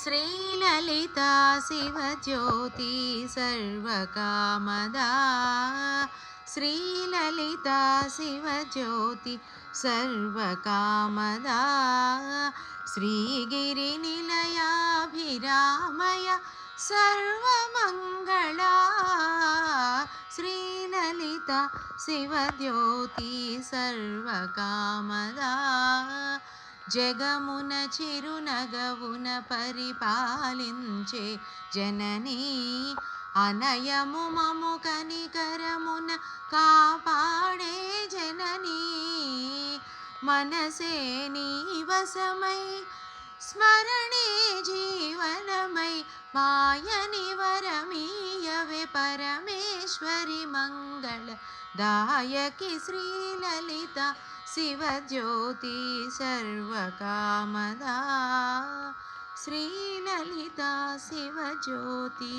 श्रीललिता शिवज्योति सर्वकामदा श्रीललिता शिवज्योति सर्वकामदा श्रीगिरिनिलयाभिरामय सर्वमङ्गला श्रीललिता शिवज्योति सर्वकामदा జగమున చిరునగవున పరిపాలించే జననీ అనయము మము కనికరమున కాపాడే జననీ మనసే నీ వశమై స్మరణే జీవనమై మాయని వరమీయవే పరమేశ్వరి మంగళ దాయకి శ్రీలలిత शिवज्योति सर्वकामदा श्रीललिता शिवज्योति।